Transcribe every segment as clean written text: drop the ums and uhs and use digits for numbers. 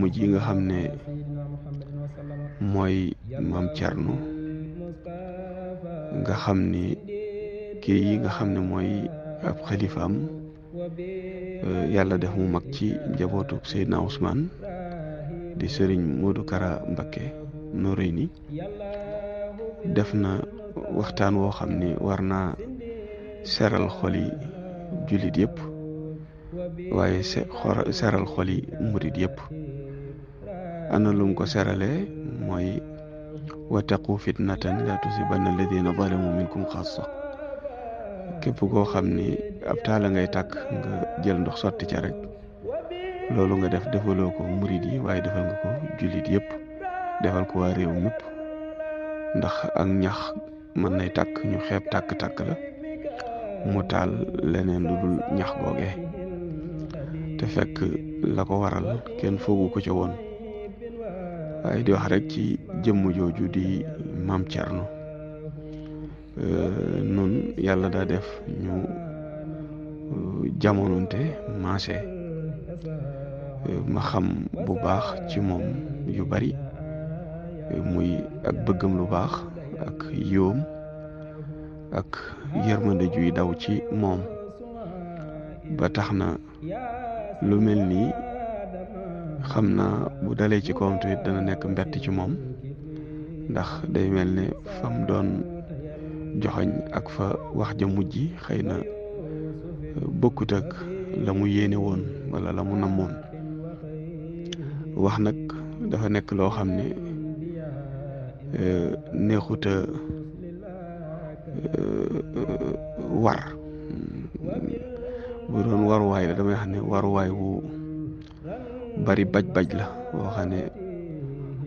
jëmm ji nga xam ne mooy maam Thierno nga xam ni kii nga xam ne mooy ab xalifaam yàlla def mu mag ci njabootu Seydina Ousmane di Serigne Modou Kara Mbacké Noreyni def na waxtaan woo xam ni war naa seral xoli jullit yëpp waaye seral xoli murit yëpp. ana lum ko serale mooy wattaqu fitnatan la tusibanna alladina zalamu minkum xaassa. képp koo xam ni ab taala ngay tàkk nga jël ndox sotti ca rek loolu nga defaloo ko murit yi waaye defal nga ko jullit yëpp, defal ko waa réew mépp. ndax ak ñax mën nay tàkk ñu xeeb tàkk-tàkk la mu taal leneen lu dul ñax googe te fekk la ko waral kenn foogu ko ca woon. waaye di wax rek ci jëmm jooju di maam Thierno. nun yàlla daa def ñu jamononte maase ma xam bu baax ci moom yu bari, muy ak bëggam lu baax ak yiwam ak yërmande juy daw ci moom ba tax na lu mel nii xam naa bu dalee ci kawam tamit dana nekk mbett ci moom, ndax day mel ne fam doon joxoñ ak fa wax ja mujj xëy na bokkut ak la mu yéene woon wala la mu namoon. wax nag dafa nekk loo xam ne neexuta war. bu doon waruwaay la damay xam ne waruwaay wu bari baj-baj la boo xam ne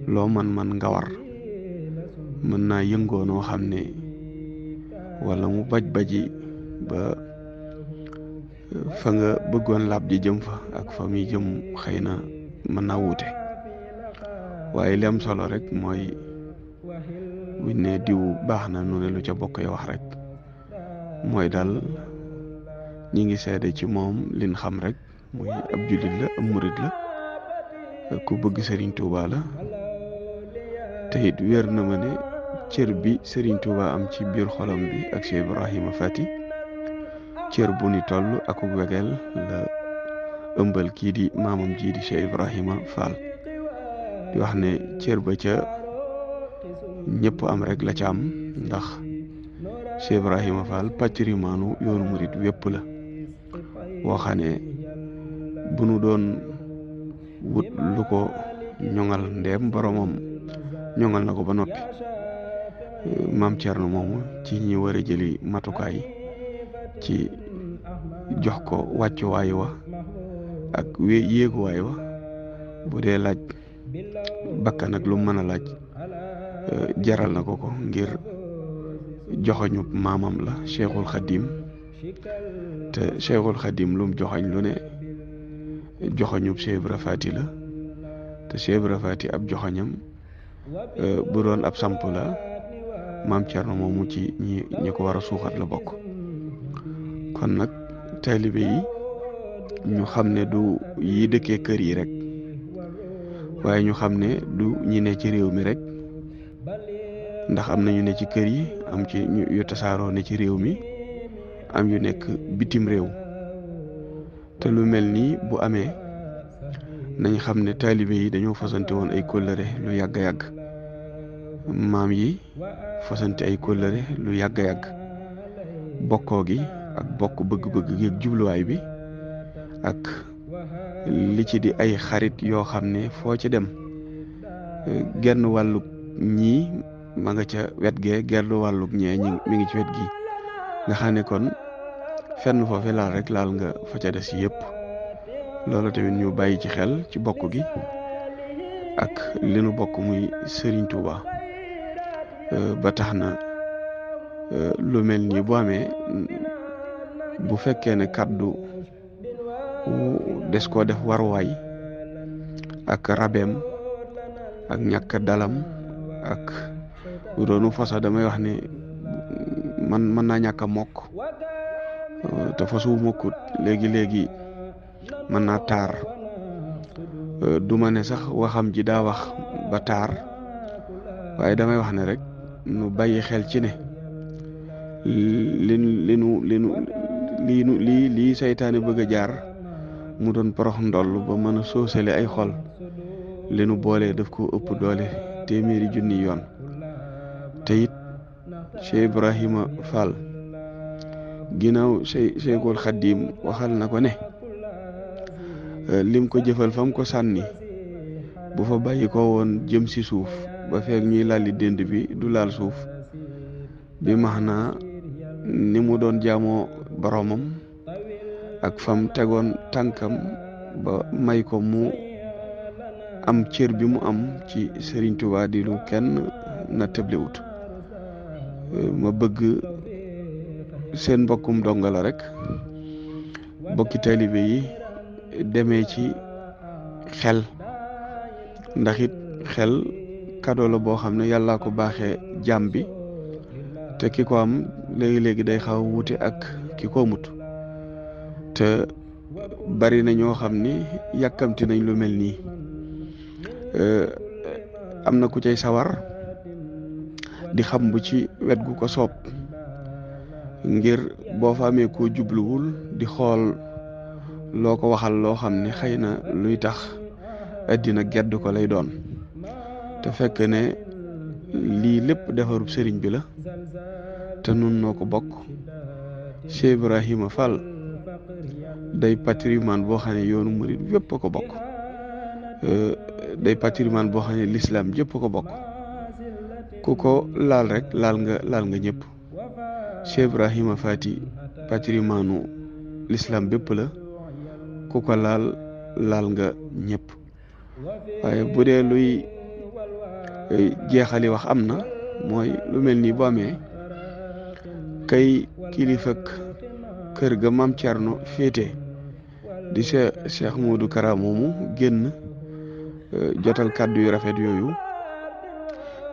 loo man nga war mën naa yëngoo noo xam ne wala mu baj-baji ba fa nga bëggoon lab ji jëm fa ak fa muy jëm xëy na mën naa wuute. waaye li am solo rek mooy buñ ne diw baax na nu ne lu ca bokk ya wax rek mooy daal ñi ngi seede ci moom liñ xam rek muy ab jullit la ab murit la ku bëgg Serigne Touba la te it wér na ma ne cër bi Serigne Touba am ci biir xolam bi ak Cheikh Ibrahima Fati cër bu ni toll ak wegeel la ëmbal kii di maamam ji di Cheikh Ibrahima Fall. di wax ne cër ba ca ñëpp am rek la ca am, ndax Cheikh Ibrahima Fall patrimoine yoonu murit wépp la woo xam ne bu nu doon wut lu ko ñoŋal ndeem boromam ñoŋal na ko ba noppi. maam Thierno moomu ci ñi war a jëli matukaay ci jox ko wàccuwaay wa ak yéeguwaay wa bu dee laaj bakkan ak lu mën a laaj jaral na ko ngir joxoñu maamam la Cheikhul Khadim. te Cheikhul Khadim lum joxoñ lu ne joxoñub Cheikh Ibra Faati la te Cheikh Ibra Faati ab joxoñam bu doon ab samp la maam Thierno moomu ci ñi ko war a suuxat la bokk. kon nag taalibe yi ñu xam ne du yi dëkkee kër yi rek waaye ñu xam ne du ñi ne ci réew mi rek, ndax am na ñu ne ci kër yi, am ci yu tasaaroo ne ci réew mi, am yu nekk bitim réew. te lu mel nii bu amee nañ xam ne taalibe yi dañoo fasante woon ay kóllëre lu yàgg yàgg. maam yi fasante ay kóllëre lu yàgg yàgg. bokkoo gi ak bokk bëgg-bëgg gi ak jubluwaay bi ak li ci di ay xarit yoo xam ne foo ci dem genn wàllug ñii ma nga ca wet gee genn wàllug ñee mi ngi ci wet gi nga xam ne kon fenn foofu laal rek laal nga fa ca des yëpp. loolu tamit ñu bàyyi ci xel ci bokk gi ak li nu bokk muy Serigne Touba. ba tax na lu mel nii bu amee bu fekkee ne kàddu des koo def waruwaay ak rabeem ak ñàkk dalam ak bu doonu fasa damay wax ne mën naa ñàkk a mokk te fasu mokkut léegi mën naa taar du ma ne sax waxam ji daa wax ba taar waaye damay wax ne rek nu bàyyi xel ci ne lii saytaane bëgg a jaar mu doon porox ndoll ba mën a soosale ay xol li nu boolee daf ko ëpp doole téeméeri junni yoon te it Cheikh Ibrahima Fall ginnaaw Cheikhul Xaddim waxal na ko ne lim ko jëfal fam ko sànni bu fa bàyyi ko woon jëm si suuf ba feek ñuy lalli dënd bi du laal suuf bi max naa ni mu doon jaamoo boroomam ak fam tegoon tànkam ba may ko mu am cër bi mu am ci Serigne Touba di lu kenn na tëblewut ma bëgg seen mbokkum donga la rek bokki taalibe yi demee ci xel ndax it xel cadeau la boo xam ne yàllaa ko baaxee jaam bi te ki ko am léegi-léegi day xaw a wuute ak ki ko amut te bari na ñoo xam ni yàkkamti nañ lu mel nii am na ku cay sawar di xam bu ci wet gu ko soob ngir boo fa amee koo jubluwul di xool loo ko waxal loo xam ne xëy na luy tax àddina gedd ko lay doon te fekk ne lii lépp defarub sëriñ bi la te nun noo ko bokk Cheikh Ibrahima Fall day patrimoine boo xam ne yoonu murid yépp a ko bokk day patrimoine boo xam ne l'islam yépp a ko bokk ku ko laal rek laal nga ñëpp Cheikh Ibrahima Fati patrimoine l'islam bépp la ku ko laal nga ñëpp waaye bu dee luy jeexali wax am na mooy lu mel nii bu amee kay kilifak kër ga Maam Cerno féete di Cheikh Modou Kara moomu génn jotal kàddu yu rafet yooyu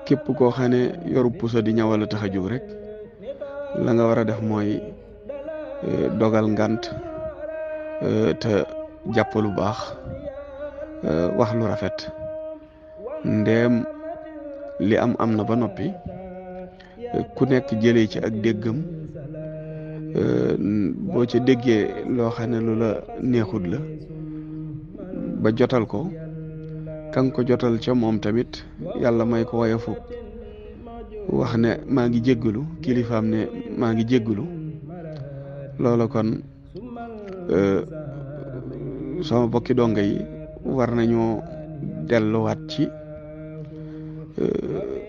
képp koo xam ne yoru puso di ñawal a tax a jóg rek la nga war a def mooy dogal ngant te jàpp lu baax wax lu rafet ndeem li am na ba noppi ku nekk jëlee ci ak déggam boo ca déggee loo xam ne lu la neexut la ba jotal ko kan ko jotal ca moom tamit yàlla may ko wayafu wax ne maa ngi jéggalu kilifaam ne maa ngi jéggalu loola kon sama bokki donga yi war nañoo delluwaat ci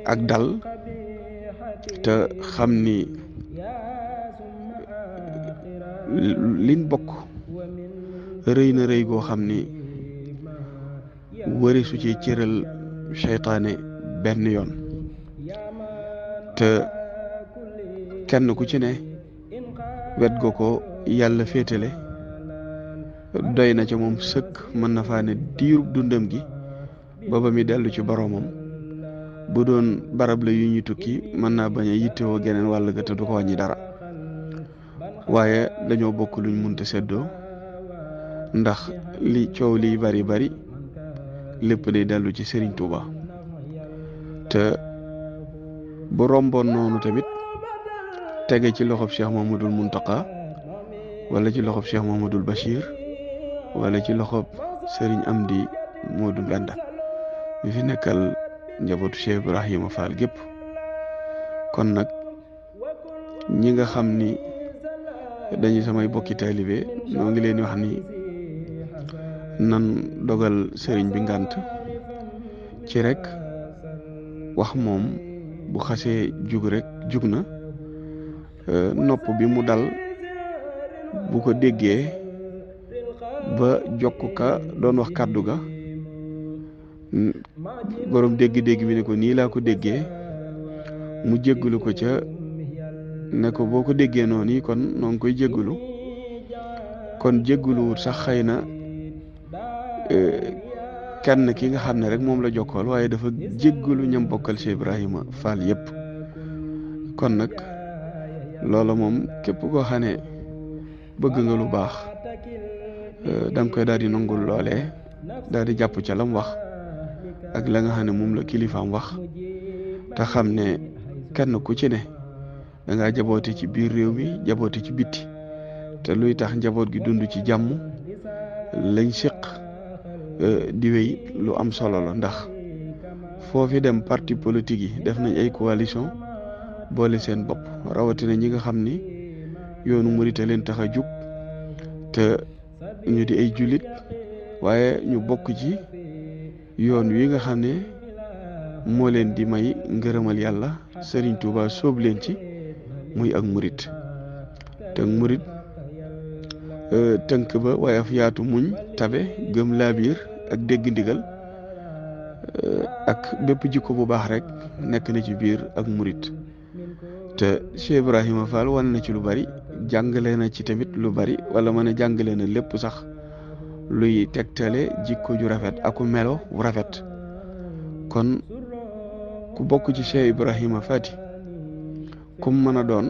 ak dal te xam ni liñ bokk rëy na rëy goo xam ni wari su ci cëral seytaane benn yoon te kenn ku ci ne wet go ko yàlla féetale doy na ca moom sëkk mën na faa ne diirub dundam gi ba mi dellu ci boroomam bu doon barab la yu ñuy tukki mën naa bañ a yittewoo geneen wàll ga te du ko wàññi dara waaye dañoo bokk luñ munta seddoo ndax li coow liy bari lépp day dellu ci Serigne Touba te bu romboon noonu tamit tege ci loxob Cheikh Mamadul Muntaka wala ci loxob Cheikh Mamadul Bachir wala ci loxob Serigne Amdi Modou Ganda mi fi nekkal njabootu Cheikh Ibrahima Fall gépp kon nag ñi nga xam ni dañuy samay bokki taalibe noo ngi leen wax ni nan dogal sëriñ bi ngànt ci rek wax moom bu xasee jug rek jug na nopp bi mu dal bu ko déggee ba jokk ka doon wax kàddu ga borom dégg-dégg bi ne ko nii laa ko déggee mu jéggalu ko ca ne ko boo ko déggee noonu kon noo ngi koy jéggalu kon jéggaluwut sax xëy na kenn ki nga xam ne rek moom la jokkool waaye dafa jéggalu ñam bokkal Cheikh Ibrahima Fall yépp kon nag loola moom képp koo xam ne bëgg nga lu baax da nga koy daal di nangul loolee daal di jàpp ca lam wax ak la nga xam ne moom la kilifaam wax te xam ne kenn ku ci ne da ngaa jaboote ci biir réew mi jaboote ci bitti te luy tax njaboot gi dund ci jàmm lañ séq di wéy lu am solo la. ndax foofi dem parti politique yi def nañ ay coalition boole seen bopp rawatina ñi nga xam ni yoonu murit leen tax a jug te ñu di ay jullit waaye ñu bokk ci yoon wi nga xam ne moo leen di may ngërëmal yàlla Serigne Touba sóob leen ci muy ak murit te murit tënk ba waaye af yaatu muñ tabe gëm laabiir ak dégg ndigal ak bépp jikko bu baax rek nekk na ci biir ak murit te Cheikh Ibrahima Fall wan na ci lu bari jàngale na ci tamit lu bari wala mën a jàngale na lépp sax luy tegtale jikko ju rafet aku melo bu rafet. kon ku bokk ci Cheikh Ibrahima Fati kum mën a doon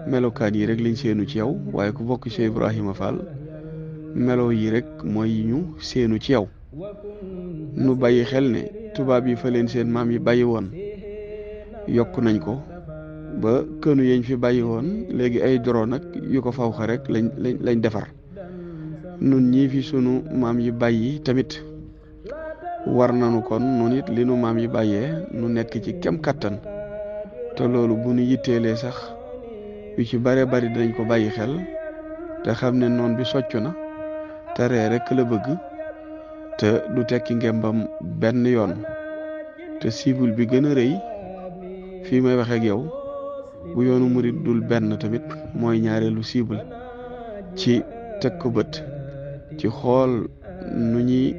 melokaan yi rek lañ seenu ci yow waaye ku bokk Cheikh Ibrahima Fall melo yi rek mooy ñu seenu ci yow. nu bàyyi xel ne tubaab yi fa leen seen maam yi bàyyi woon yokk nañ ko ba kënu yeñ fi bàyyi woon léegi ay drone nag yu ko fawxa rek lañ defar. nun ñii fi sunu maam yi bàyyi tamit war nañu kon nun it li nu maam yi bàyyee nu nekk ci kem kattan te loolu bu nu yitteelee sax yu ci bare bari dañ ko bàyyi xel te xam ne noon bi soccu na te ree rek la bëgg te du tekki ngembam benn yoon te cible bi gën a rëy fii may waxee ak yow bu yoonu murit dul benn tamit mooy ñaareelu cible ci teg ko bët ci xool nu ñuy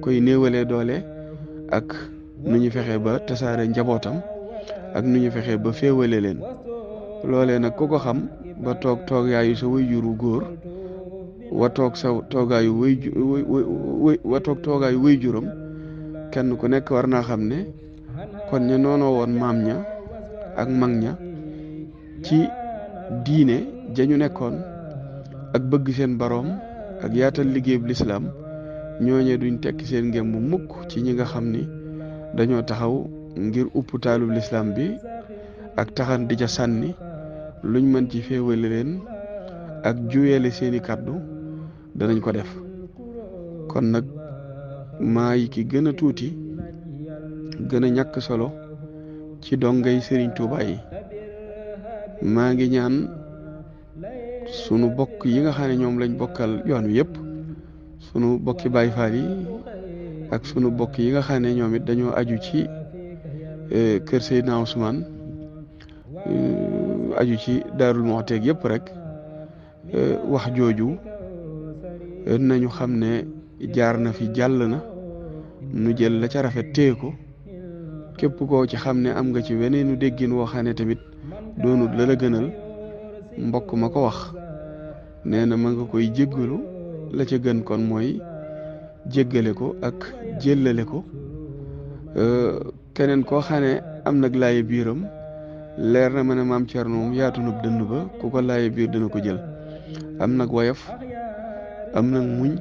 koy néewalee doole ak nu ñu fexe ba tasaare njabootam ak nu ñu fexe ba féewale leen. loolee nag ku ko xam ba toogaayu sa wayjuru góor wa toog sa toogaayu toogaayu wayjuram kenn ku nekk war naa xam ne kon ña noonoo woon maam ña ak mag ña ci diine jañu nekkoon ak bëgg seen boroom ak yaatal liggéeyub lislaam ñooñe duñ tekki seen ngëm bu mukk ci ñi nga xam ni dañoo taxaw ngir upp taalub lislaam bi ak taxan di ca sànni luñ mën ci féewale leen ak juyeele seeni kàddu danañ ko def. kon nag maay ki gën a tuuti gën a ñàkk solo ci dongay Serigne Touba yi maa ngi ñaan sunu bokk yi nga xam ne ñoom lañ bokkal yoon wi yëpp sunu bokki Baay Faal yi ak sunu bokk yi nga xam ne ñoom it dañoo aju ci kër Seydina Ousmane aju ci Daarul Muxti yëpp rek wax jooju nañu xam ne jaar na fi jàll na nu jël la ca rafet téye ko képp koo ci xam ne am nga ci weneenu déggin woo xam ne tamit doonut la la gënal mbokk ma ko wax nee na ma nga koy jéggalu la ca gën kon mooy jéggale ko ak jéllale ko keneen koo xam ne am nag laaye biiram leer na ma ne maam Thierno moom yaatu na dënn ba ku ko laaye biir dana ko jël am nag woyof am nag muñ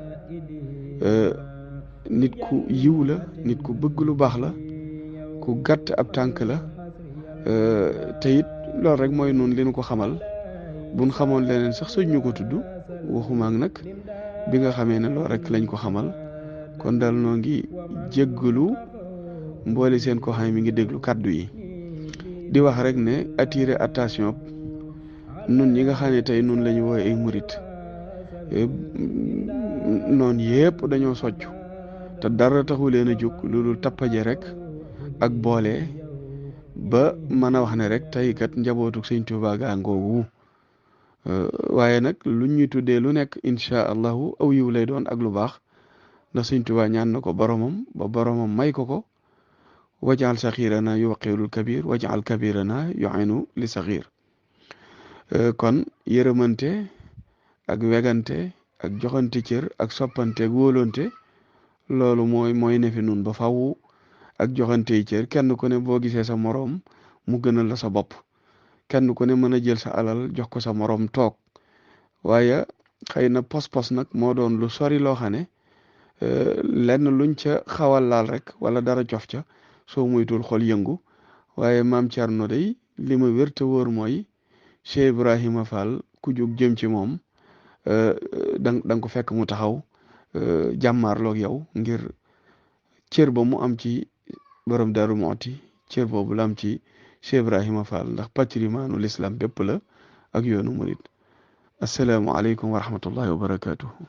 nit ku yiw la nit ku bëgg lu baax la ku gàtt ab tànk la te it loolu rek mooy noonu li nu ko xamal buñ xamoon leneen sax sëñ ñu ko tudd waxuma ak nag bi nga xamee ne loolu rek lañ ko xamal kon daal noo ngi jéggalu mboole seen ko xam mi ngi déglu kàddu yi di wax rek ne attirer attention nun ñi nga xam ne tey nun la ñu woowee ay murit noonu yépp dañoo socc te dara taxu leen a jóg loolu tappaje rek ak boole ba mën a wax ne rek tey kat njabootu Sëñ Tuubaa gaa ngoogu waaye nag lu ñuy tuddee lu nekk incha allahu aw yiw lay doon ak lu baax ndax Sëñ Tuubaa ñaan na ko boromam ba boromam may ko wajaal saxiirana yuwaqirul kabir wajaal kabirana yu'inu li saxiir kon yërëmante ak wegante ak joxante cër ak soppante ak wóolonte loolu mooy ne fi nun ba faw ak joxante yi cër kenn ku ne boo gisee sa moroom mu gënal la sa bopp kenn ku ne mën a jël sa alal jox ko sa moroom toog waaye xëy na pos-pos nag moo doon lu sori loo xam ne lenn luñ ca xawal laal rek wala dara cof ca soo moytul xol yëngu waaye maam Thierno day li ma wér te wóor mooy Cheikh Ibrahima Fall ku jóg jëm ci moom da nga ko fekk mu taxaw jàmmaarloog yow ngir cër ba mu am ci borom Darou Mouhty cër boobu la am ci Cheikh Ibrahima Fall ndax patrimoine l'islam bépp la ak yoonu murit asalaamaaleykum wa rahmatullahi wa barakaatuhu.